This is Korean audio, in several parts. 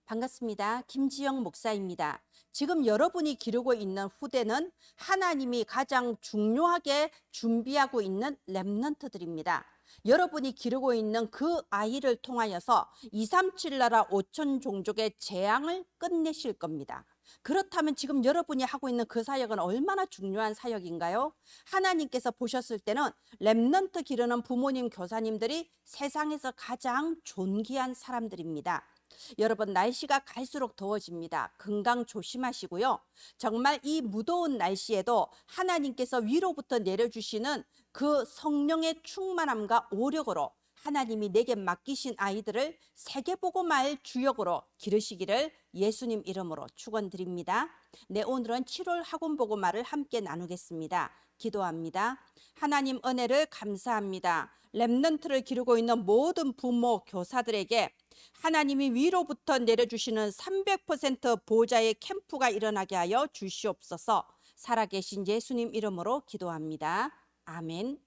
반갑습니다. 김지영 목사입니다. 지금 여러분이 기르고 있는 후대는 하나님이 가장 중요하게 준비하고 있는 렘넌트들입니다. 여러분이 기르고 있는 그 아이를 통하여서 237 나라 5천 종족의 재앙을 끝내실 겁니다. 그렇다면 지금 여러분이 하고 있는 그 사역은 얼마나 중요한 사역인가요? 하나님께서 보셨을 때는 렘넌트 기르는 부모님, 교사님들이 세상에서 가장 존귀한 사람들입니다. 여러분, 날씨가 갈수록 더워집니다. 건강 조심하시고요. 정말 이 무더운 날씨에도 하나님께서 위로부터 내려주시는 그 성령의 충만함과 오력으로 하나님이 내게 맡기신 아이들을 세계복음화의 주역으로 기르시기를 예수님 이름으로 축원드립니다. 네, 오늘은 7월 학원복음화를 함께 나누겠습니다. 기도합니다. 하나님 은혜를 감사합니다. 렘넌트를 기르고 있는 모든 부모, 교사들에게 하나님이 위로부터 내려주시는 300% 보호자의 캠프가 일어나게 하여 주시옵소서. 살아계신 예수님 이름으로 기도합니다. 아멘.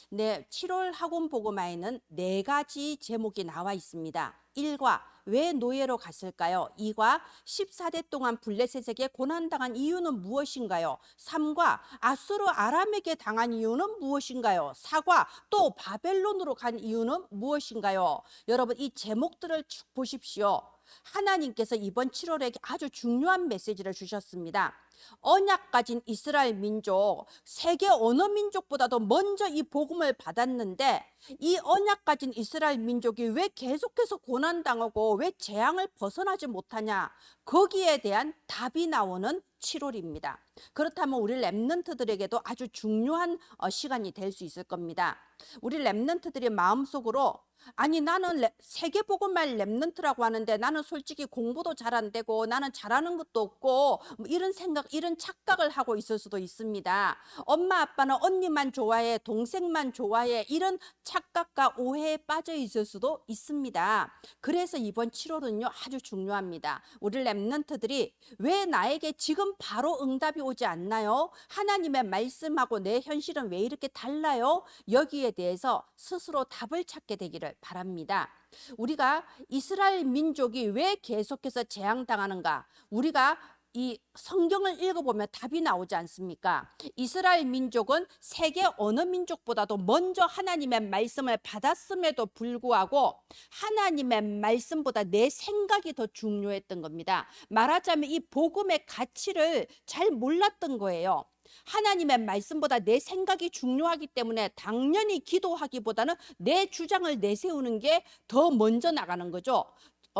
네, 7월 학원 보고마에는 4가지 제목이 나와 있습니다. 1과 왜 노예로 갔을까요? 2과 14대 동안 블레셋에게 고난당한 이유는 무엇인가요? 3과 아수르 아람에게 당한 이유는 무엇인가요? 4과 또 바벨론으로 간 이유는 무엇인가요? 여러분, 이 제목들을 쭉 보십시오. 하나님께서 이번 7월에 아주 중요한 메시지를 주셨습니다. 언약 가진 이스라엘 민족, 세계 어느 민족보다도 먼저 이 복음을 받았는데 이 언약 가진 이스라엘 민족이 왜 계속해서 고난당하고 왜 재앙을 벗어나지 못하냐, 거기에 대한 답이 나오는 7월입니다. 그렇다면 우리 렘넌트들에게도 아주 중요한 시간이 될 수 있을 겁니다. 우리 렘넌트들이 마음속으로 아니, 나는 세계복음말 렘넌트라고 하는데 나는 솔직히 공부도 잘 안 되고 나는 잘하는 것도 없고 뭐 이런 생각, 이런 착각을 하고 있을 수도 있습니다. 엄마 아빠는 언니만 좋아해, 동생만 좋아해, 이런 착각과 오해에 빠져 있을 수도 있습니다. 그래서 이번 7월은요 아주 중요합니다. 우리 렘넌트들이 왜 나에게 지금 바로 응답이 오지 않나요? 하나님의 말씀하고 내 현실은 왜 이렇게 달라요? 여기에 대해서 스스로 답을 찾게 되기를 바랍니다. 우리가 이스라엘 민족이 왜 계속해서 재앙당하는가? 우리가 이 성경을 읽어보면 답이 나오지 않습니까? 이스라엘 민족은 세계 어느 민족보다도 먼저 하나님의 말씀을 받았음에도 불구하고 하나님의 말씀보다 내 생각이 더 중요했던 겁니다. 말하자면 이 복음의 가치를 잘 몰랐던 거예요. 하나님의 말씀보다 내 생각이 중요하기 때문에 당연히 기도하기보다는 내 주장을 내세우는 게 더 먼저 나가는 거죠.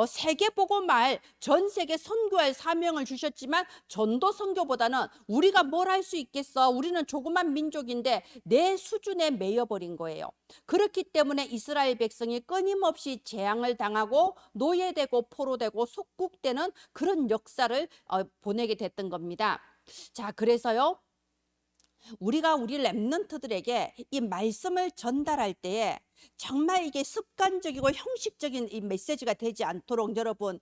세계보고말 전 세계 선교할 사명을 주셨지만 전도 선교보다는 우리가 뭘 할 수 있겠어, 우리는 조그만 민족인데 내 수준에 매여버린 거예요. 그렇기 때문에 이스라엘 백성이 끊임없이 재앙을 당하고 노예되고 포로되고 속국되는 그런 역사를 보내게 됐던 겁니다. 자, 그래서요 우리가 우리 렘넌트들에게 이 말씀을 전달할 때에 정말 이게 습관적이고 형식적인 이 메시지가 되지 않도록 여러분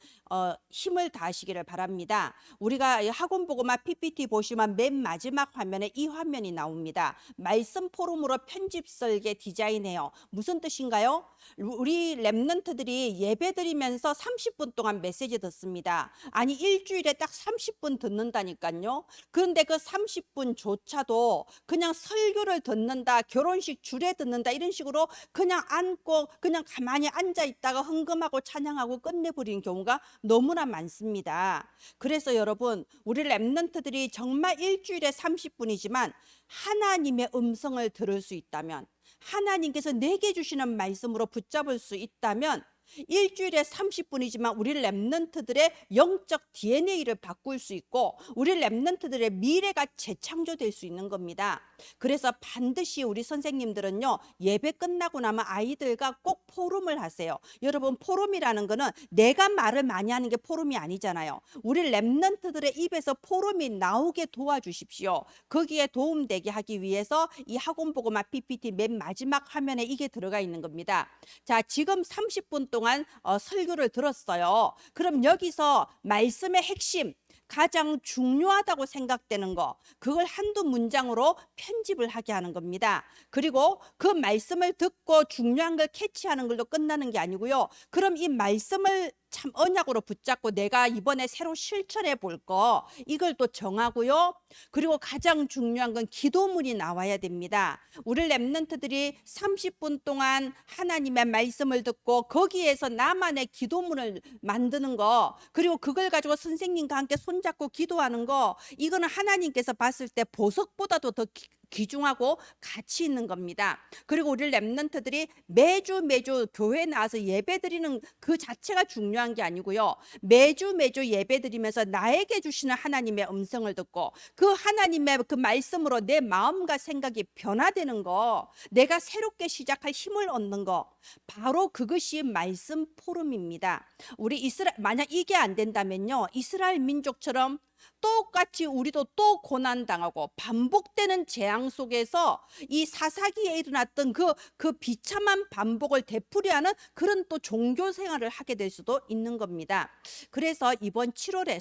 힘을 다하시기를 바랍니다. 우리가 학원 보고만 PPT 보시면 맨 마지막 화면에 이 화면이 나옵니다. 말씀 포럼으로 편집 설계 디자인해요. 무슨 뜻인가요? 우리 렘넌트들이 예배 드리면서 30분 동안 메시지 듣습니다. 아니, 일주일에 딱 30분 듣는다니까요. 그런데 그 30분조차도 그냥 설교를 듣는다, 결혼식 주례 듣는다, 이런 식으로 그냥 앉고 그냥 가만히 앉아 있다가 헌금하고 찬양하고 끝내버리는 경우가 너무나 많습니다. 그래서 여러분, 우리 렘넌트들이 정말 일주일에 30분이지만 하나님의 음성을 들을 수 있다면, 하나님께서 내게 주시는 말씀으로 붙잡을 수 있다면 일주일에 30분이지만 우리 렘넌트들의 영적 DNA를 바꿀 수 있고 우리 렘넌트들의 미래가 재창조될 수 있는 겁니다. 그래서 반드시 우리 선생님들은요 예배 끝나고 나면 아이들과 꼭 포럼을 하세요. 여러분, 포럼이라는 거는 내가 말을 많이 하는 게 포럼이 아니잖아요. 우리 렘넌트들의 입에서 포럼이 나오게 도와주십시오. 거기에 도움되게 하기 위해서 이 학원보고마 PPT 맨 마지막 화면에 이게 들어가 있는 겁니다. 자, 지금 30분 동안 설교를 들었어요. 그럼 여기서 말씀의 핵심, 가장 중요하다고 생각되는 거, 그걸 한두 문장으로 편집을 하게 하는 겁니다. 그리고 그 말씀을 듣고 중요한 걸 캐치하는 걸로 끝나는 게 아니고요. 그럼 이 말씀을 참 언약으로 붙잡고 내가 이번에 새로 실천해 볼 거, 이걸 또 정하고요. 그리고 가장 중요한 건 기도문이 나와야 됩니다. 우리 렘넌트들이 30분 동안 하나님의 말씀을 듣고 거기에서 나만의 기도문을 만드는 거, 그리고 그걸 가지고 선생님과 함께 손잡고 기도하는 거, 이거는 하나님께서 봤을 때 보석보다도 더 귀중하고 가치 있는 겁니다. 그리고 우리 렘넌트들이 매주 교회 나와서 예배 드리는 그 자체가 중요한 게 아니고요. 매주 예배 드리면서 나에게 주시는 하나님의 음성을 듣고 그 하나님의 그 말씀으로 내 마음과 생각이 변화되는 거, 내가 새롭게 시작할 힘을 얻는 거, 바로 그것이 말씀 포럼입니다. 우리 이스라엘, 만약 이게 안 된다면요, 이스라엘 민족처럼 똑같이 우리도 또 고난당하고 반복되는 재앙 속에서 이 사사기에 일어났던 그 비참한 반복을 되풀이하는 그런 또 종교 생활을 하게 될 수도 있는 겁니다. 그래서 이번 7월에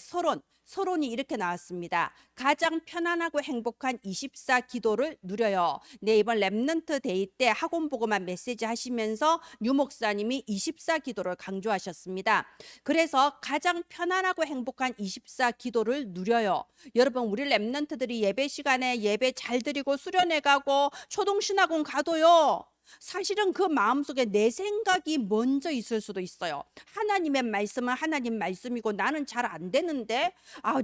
서론이 이렇게 나왔습니다. 가장 편안하고 행복한 24 기도를 누려요. 네, 이번 렘넌트 데이 때 학원 보고만 메시지 하시면서 유 목사님이 24 기도를 강조하셨습니다. 그래서 가장 편안하고 행복한 24 기도를 누려요. 여러분, 우리 렘넌트들이 예배 시간에 예배 잘 드리고 수련회 가고 초동신학원 가도요, 사실은 그 마음속에 내 생각이 먼저 있을 수도 있어요. 하나님의 말씀은 하나님 말씀이고 나는 잘 안 되는데,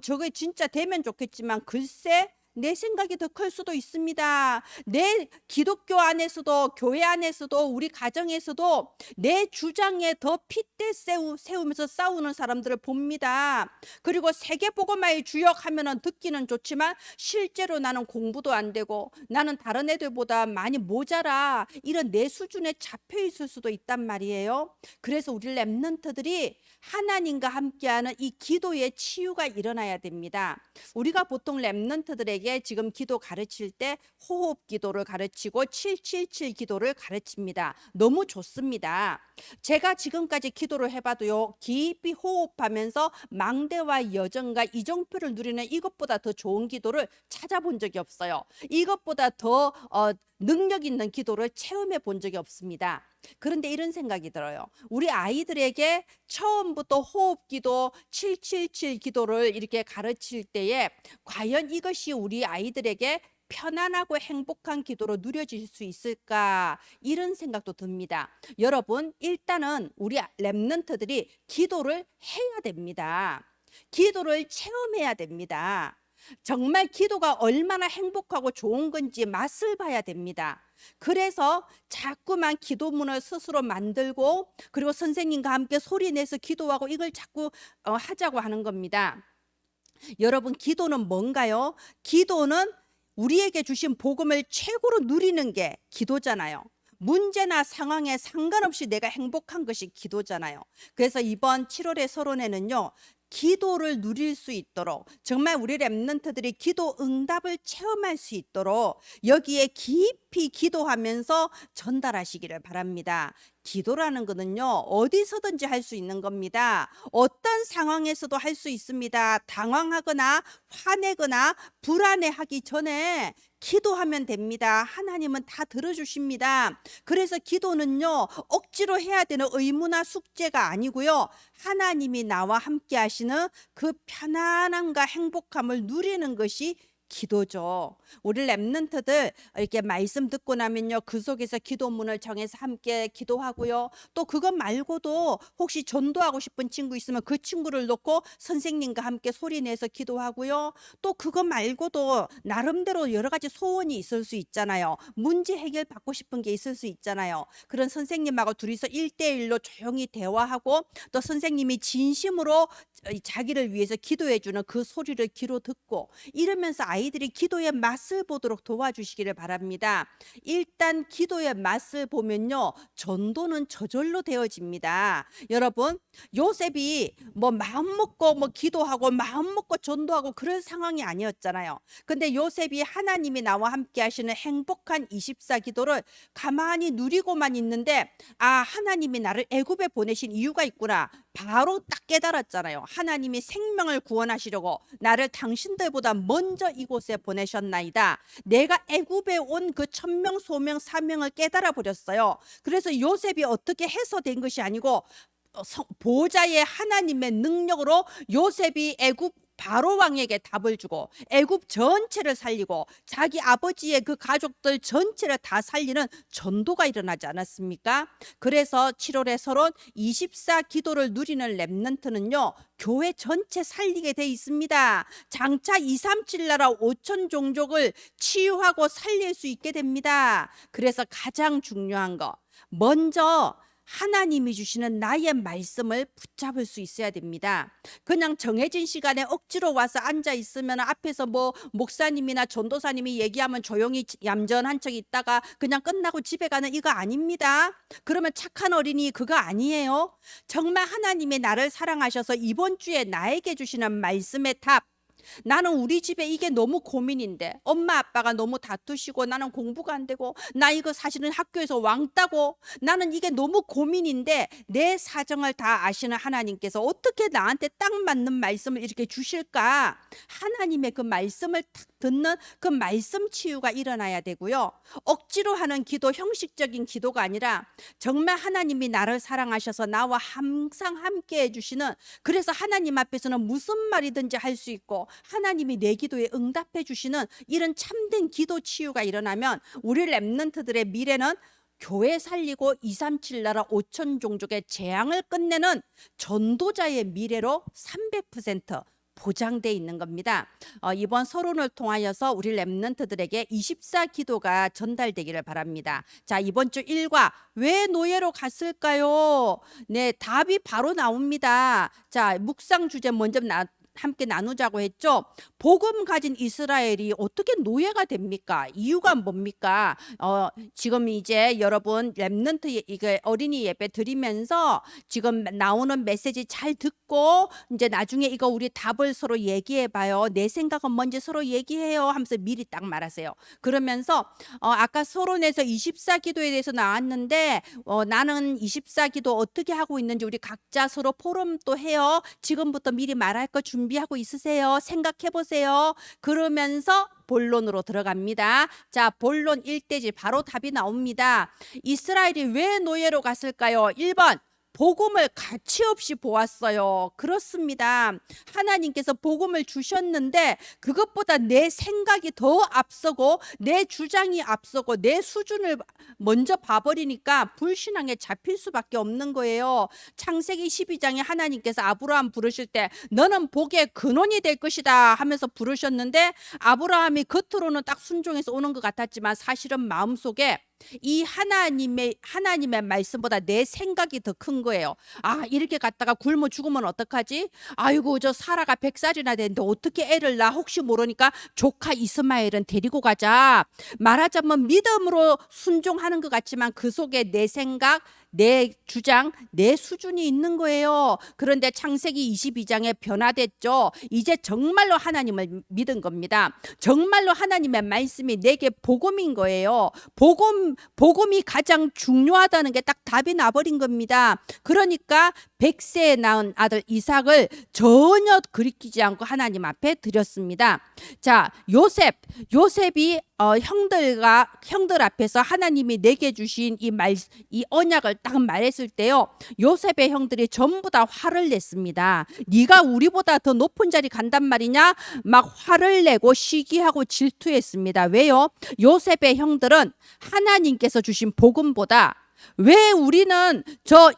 저게 진짜 되면 좋겠지만 글쎄 내 생각이 더 클 수도 있습니다. 내 기독교 안에서도, 교회 안에서도, 우리 가정에서도 내 주장에 더 핏대 세우면서 싸우는 사람들을 봅니다. 그리고 세계복음화의 주역하면은 듣기는 좋지만 실제로 나는 공부도 안 되고 나는 다른 애들보다 많이 모자라, 이런 내 수준에 잡혀 있을 수도 있단 말이에요. 그래서 우리 렘넌트들이 하나님과 함께하는 이 기도의 치유가 일어나야 됩니다. 우리가 보통 렘넌트들에게 지금 기도 가르칠 때 호흡 기도를 가르치고 777 기도를 가르칩니다. 너무 좋습니다. 제가 지금까지 기도를 해봐도요, 깊이 호흡하면서 망대와 여정과 이정표를 누리는 이것보다 더 좋은 기도를 찾아본 적이 없어요. 이것보다 더 능력 있는 기도를 체험해 본 적이 없습니다. 그런데 이런 생각이 들어요. 우리 아이들에게 처음부터 호흡 기도, 777 기도를 이렇게 가르칠 때에 과연 이것이 우리 아이들에게 편안하고 행복한 기도로 누려질 수 있을까, 이런 생각도 듭니다. 여러분, 일단은 우리 렘넌트들이 기도를 해야 됩니다. 기도를 체험해야 됩니다. 정말 기도가 얼마나 행복하고 좋은 건지 맛을 봐야 됩니다. 그래서 자꾸만 기도문을 스스로 만들고, 그리고 선생님과 함께 소리내서 기도하고, 이걸 자꾸 하자고 하는 겁니다. 여러분, 기도는 뭔가요? 기도는 우리에게 주신 복음을 최고로 누리는 게 기도잖아요. 문제나 상황에 상관없이 내가 행복한 것이 기도잖아요. 그래서 이번 7월의 서론에는요, 기도를 누릴 수 있도록, 정말 우리 렘넌트들이 기도 응답을 체험할 수 있도록 여기에 깊이 기도하면서 전달하시기를 바랍니다. 기도라는 것은요, 어디서든지 할 수 있는 겁니다. 어떤 상황에서도 할 수 있습니다. 당황하거나 화내거나 불안해하기 전에 기도하면 됩니다. 하나님은 다 들어주십니다. 그래서 기도는요, 억지로 해야 되는 의무나 숙제가 아니고요, 하나님이 나와 함께 하시는 그 편안함과 행복함을 누리는 것이 기도죠. 우리 렘넌트들 이렇게 말씀 듣고 나면요, 그 속에서 기도문을 정해서 함께 기도하고요. 또 그것 말고도 혹시 전도하고 싶은 친구 있으면 그 친구를 놓고 선생님과 함께 소리내서 기도하고요. 또 그것 말고도 나름대로 여러 가지 소원이 있을 수 있잖아요. 문제 해결 받고 싶은 게 있을 수 있잖아요. 그런 선생님하고 둘이서 1대1로 조용히 대화하고, 또 선생님이 진심으로 자기를 위해서 기도해 주는 그 소리를 귀로 듣고, 이러면서 아이들이 기도의 맛을 보도록 도와주시기를 바랍니다. 일단 기도의 맛을 보면요, 전도는 저절로 되어집니다. 여러분, 요셉이 뭐 마음 먹고 뭐 기도하고 마음 먹고 전도하고 그럴 상황이 아니었잖아요. 근데 요셉이 하나님이 나와 함께 하시는 행복한 24 기도를 가만히 누리고만 있는데, 하나님이 나를 애굽에 보내신 이유가 있구나, 바로 딱 깨달았잖아요. 하나님이 생명을 구원하시려고 나를 당신들보다 먼저 이곳에 보내셨나이다. 내가 애굽에 온 그 천명 소명 사명을 깨달아 버렸어요. 그래서 요셉이 어떻게 해서 된 것이 아니고 보호자의 하나님의 능력으로 요셉이 애굽 바로 왕에게 답을 주고 애굽 전체를 살리고 자기 아버지의 그 가족들 전체를 다 살리는 전도가 일어나지 않았습니까? 그래서 7월의 서론 24 기도를 누리는 렘넌트는요, 교회 전체 살리게 돼 있습니다. 장차 237 나라 5천 종족을 치유하고 살릴 수 있게 됩니다. 그래서 가장 중요한 거, 먼저 하나님이 주시는 나의 말씀을 붙잡을 수 있어야 됩니다. 그냥 정해진 시간에 억지로 와서 앉아 있으면 앞에서 뭐 목사님이나 전도사님이 얘기하면 조용히 얌전한 척 있다가 그냥 끝나고 집에 가는 이거 아닙니다. 그러면 착한 어린이 그거 아니에요. 정말 하나님이 나를 사랑하셔서 이번 주에 나에게 주시는 말씀의 답, 나는 우리 집에 이게 너무 고민인데 엄마 아빠가 너무 다투시고 나는 공부가 안 되고 나 이거 사실은 학교에서 왕따고 나는 이게 너무 고민인데 내 사정을 다 아시는 하나님께서 어떻게 나한테 딱 맞는 말씀을 이렇게 주실까? 하나님의 그 말씀을 탁 듣는 그 말씀 치유가 일어나야 되고요. 억지로 하는 기도, 형식적인 기도가 아니라 정말 하나님이 나를 사랑하셔서 나와 항상 함께 해주시는, 그래서 하나님 앞에서는 무슨 말이든지 할 수 있고 하나님이 내 기도에 응답해 주시는 이런 참된 기도 치유가 일어나면 우리 렘넌트들의 미래는 교회 살리고 237 나라 5천 종족의 재앙을 끝내는 전도자의 미래로 300% 보장돼 있는 겁니다. 이번 서론을 통하여서 우리 렘넌트들에게 24 기도가 전달되기를 바랍니다. 자, 이번 주 1과 왜 노예로 갔을까요? 네, 답이 바로 나옵니다. 자, 묵상 주제 먼저 함께 나누자고 했죠. 복음 가진 이스라엘이 어떻게 노예가 됩니까? 이유가 뭡니까? 지금 이제 여러분 렘넌트 이게 어린이 예배 드리면서 지금 나오는 메시지 잘 듣고 이제 나중에 이거 우리 답을 서로 얘기해 봐요. 내 생각은 뭔지 서로 얘기해요 하면서 미리 딱 말하세요. 그러면서 아까 서론에서 24 기도에 대해서 나왔는데 나는 24 기도 어떻게 하고 있는지 우리 각자 서로 포럼 또 해요. 지금부터 미리 말할 거 준비하고 있으세요. 생각해 보세요. 그러면서 본론으로 들어갑니다. 자, 본론 1대지 바로 답이 나옵니다. 이스라엘이 왜 노예로 갔을까요? 1번, 복음을 가치 없이 보았어요. 그렇습니다. 하나님께서 복음을 주셨는데 그것보다 내 생각이 더 앞서고 내 주장이 앞서고 내 수준을 먼저 봐버리니까 불신앙에 잡힐 수밖에 없는 거예요. 창세기 12장에 하나님께서 아브라함 부르실 때 너는 복의 근원이 될 것이다 하면서 부르셨는데 아브라함이 겉으로는 딱 순종해서 오는 것 같았지만 사실은 마음속에 이 하나님의 말씀보다 내 생각이 더 큰 거예요. 아, 이렇게 갔다가 굶어 죽으면 어떡하지? 아이고, 저 사라가 100살이나 됐는데 어떻게 애를 낳아? 혹시 모르니까 조카 이스마엘은 데리고 가자. 말하자면 믿음으로 순종하는 것 같지만 그 속에 내 생각, 내 주장, 내 수준이 있는 거예요. 그런데 창세기 22장에 변화됐죠. 이제 정말로 하나님을 믿은 겁니다. 정말로 하나님의 말씀이 내게 복음인 거예요. 복음이 가장 중요하다는 게 딱 답이 나버린 겁니다. 그러니까 100세에 낳은 아들 이삭을 전혀 그리키지 않고 하나님 앞에 드렸습니다. 자, 요셉이 형들 앞에서 하나님이 내게 주신 이 언약을 딱 말했을 때요, 요셉의 형들이 전부 다 화를 냈습니다. 네가 우리보다 더 높은 자리 간단 말이냐? 막 화를 내고 시기하고 질투했습니다. 왜요? 요셉의 형들은 하나님께서 주신 복음보다 왜 우리는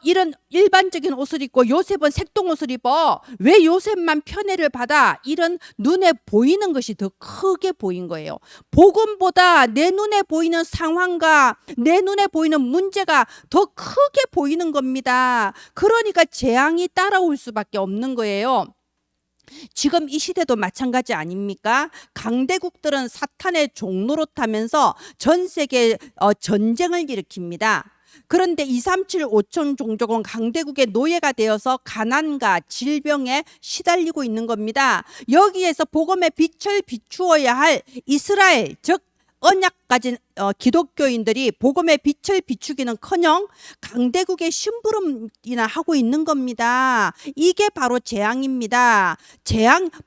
이런 일반적인 옷을 입고 요셉은 색동 옷을 입어? 왜 요셉만 편애를 받아? 이런 눈에 보이는 것이 더 크게 보인 거예요. 복음보다 내 눈에 보이는 상황과 내 눈에 보이는 문제가 더 크게 보이는 겁니다. 그러니까 재앙이 따라올 수밖에 없는 거예요. 지금 이 시대도 마찬가지 아닙니까? 강대국들은 사탄의 종노릇하면서 전 세계 전쟁을 일으킵니다. 그런데 237 5천 종족은 강대국의 노예가 되어서 가난과 질병에 시달리고 있는 겁니다. 여기에서 복음의 빛을 비추어야 할 이스라엘, 즉 언약 가진 기독교인들이 복음의 빛을 비추기는커녕 강대국의 심부름이나 하고 있는 겁니다. 이게 바로 재앙입니다.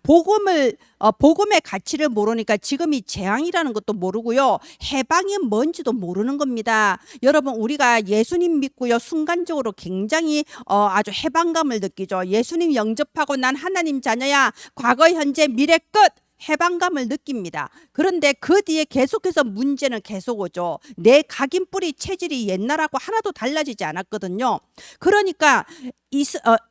복음의 가치를 모르니까 지금 이 재앙이라는 것도 모르고요, 해방이 뭔지도 모르는 겁니다. 여러분, 우리가 예수님 믿고요, 순간적으로 굉장히 아주 해방감을 느끼죠. 예수님 영접하고 난 하나님 자녀야, 과거 현재 미래 끝, 해방감을 느낍니다. 그런데 그 뒤에 계속해서 문제는 계속 오죠. 내 각인뿌리 체질이 옛날하고 하나도 달라지지 않았거든요. 그러니까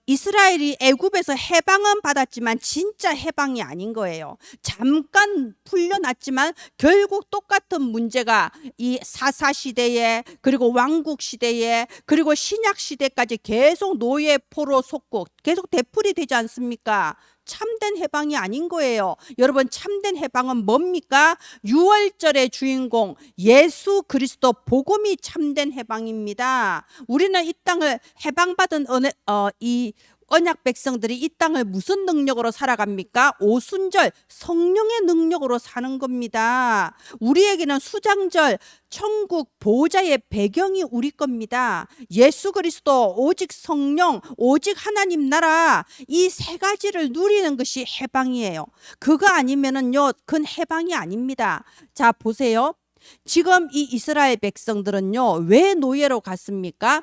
이스라엘이 애굽에서 해방은 받았지만 진짜 해방이 아닌 거예요. 잠깐 풀려났지만 결국 똑같은 문제가 이 사사 시대에, 그리고 왕국 시대에, 그리고 신약 시대까지 계속 노예 포로 속고 계속 되풀이 되지 않습니까? 참된 해방이 아닌 거예요. 여러분, 참된 해방은 뭡니까? 유월절의 주인공 예수 그리스도 복음이 참된 해방입니다. 우리는 이 땅을 해방받은 이 언약 백성들이 이 땅을 무슨 능력으로 살아갑니까? 오순절 성령의 능력으로 사는 겁니다. 우리에게는 수장절 천국 보호자의 배경이 우리 겁니다. 예수 그리스도, 오직 성령, 오직 하나님 나라, 이 세 가지를 누리는 것이 해방이에요. 그거 아니면은요, 그건 해방이 아닙니다. 자, 보세요. 지금 이 이스라엘 백성들은요, 왜 노예로 갔습니까?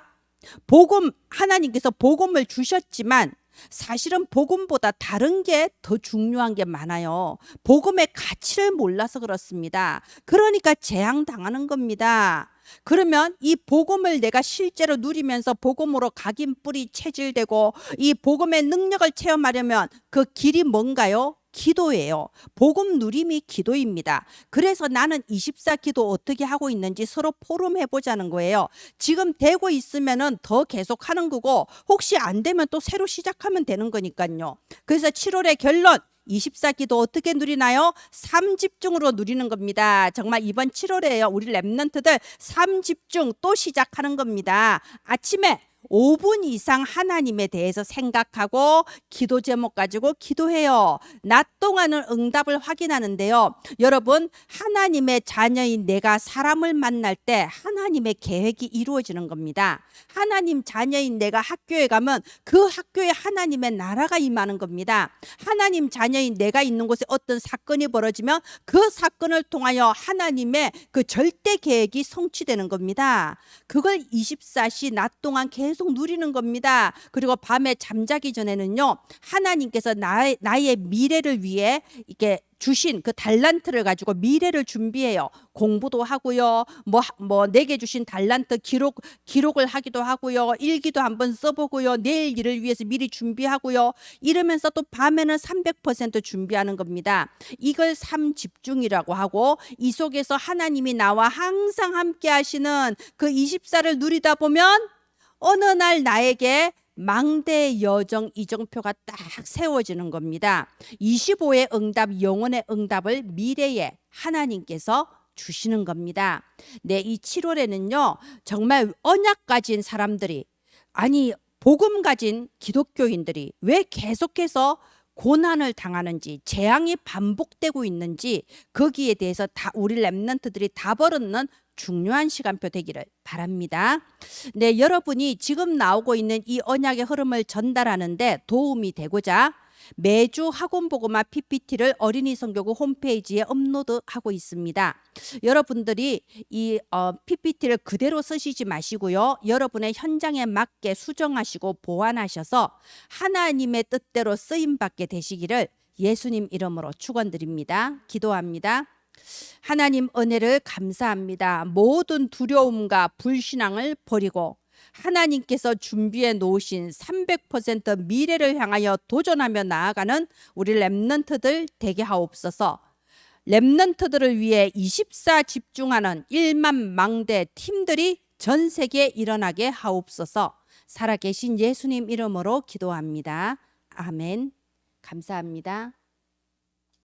하나님께서 복음을 주셨지만 사실은 복음보다 다른 게 더 중요한 게 많아요. 복음의 가치를 몰라서 그렇습니다. 그러니까 재앙당하는 겁니다. 그러면 이 복음을 내가 실제로 누리면서 복음으로 각인뿌리 체질되고 이 복음의 능력을 체험하려면 그 길이 뭔가요? 기도예요. 복음 누림이 기도입니다. 그래서 나는 24 기도 어떻게 하고 있는지 서로 포럼해 보자는 거예요. 지금 되고 있으면은 더 계속 하는 거고, 혹시 안 되면 또 새로 시작하면 되는 거니까요. 그래서 7월의 결론, 24 기도 어떻게 누리나요? 3집중으로 누리는 겁니다. 정말 이번 7월에요, 우리 랩런트들 3집중 또 시작하는 겁니다. 아침에 5분 이상 하나님에 대해서 생각하고 기도 제목 가지고 기도해요. 낮 동안은 응답을 확인하는데요. 여러분, 하나님의 자녀인 내가 사람을 만날 때 하나님의 계획이 이루어지는 겁니다. 하나님 자녀인 내가 학교에 가면 그 학교에 하나님의 나라가 임하는 겁니다. 하나님 자녀인 내가 있는 곳에 어떤 사건이 벌어지면 그 사건을 통하여 하나님의 그 절대 계획이 성취되는 겁니다. 그걸 24시 낮 동안 계속 누리는 겁니다. 그리고 밤에 잠자기 전에는요, 하나님께서 나의 미래를 위해 이렇게 주신 그 달란트를 가지고 미래를 준비해요. 공부도 하고요, 내게 주신 달란트 기록을 하기도 하고요, 일기도 한번 써보고요, 내일 일을 위해서 미리 준비하고요, 이러면서 또 밤에는 300% 준비하는 겁니다. 이걸 3집중이라고 하고, 이 속에서 하나님이 나와 항상 함께 하시는 그 24를 누리다 보면 어느 날 나에게 망대 여정 이정표가 딱 세워지는 겁니다. 25의 응답, 영혼의 응답을 미래에 하나님께서 주시는 겁니다. 네, 이 7월에는요, 정말 언약 가진 사람들이, 아니 복음 가진 기독교인들이 왜 계속해서 고난을 당하는지, 재앙이 반복되고 있는지, 거기에 대해서 다 우리 랩런트들이 답을 얻는 중요한 시간표 되기를 바랍니다. 네, 여러분이 지금 나오고 있는 이 언약의 흐름을 전달하는데 도움이 되고자 매주 학원복음화 PPT를 어린이 선교구 홈페이지에 업로드하고 있습니다. 여러분들이 이 PPT를 그대로 쓰시지 마시고요, 여러분의 현장에 맞게 수정하시고 보완하셔서 하나님의 뜻대로 쓰임받게 되시기를 예수님 이름으로 축원드립니다. 기도합니다. 하나님, 은혜를 감사합니다. 모든 두려움과 불신앙을 버리고 하나님께서 준비해 놓으신 300% 미래를 향하여 도전하며 나아가는 우리 랩런트들 되게 하옵소서. 랩런트들을 위해 24 집중하는 1만 망대 팀들이 전 세계에 일어나게 하옵소서. 살아계신 예수님 이름으로 기도합니다. 아멘. 감사합니다.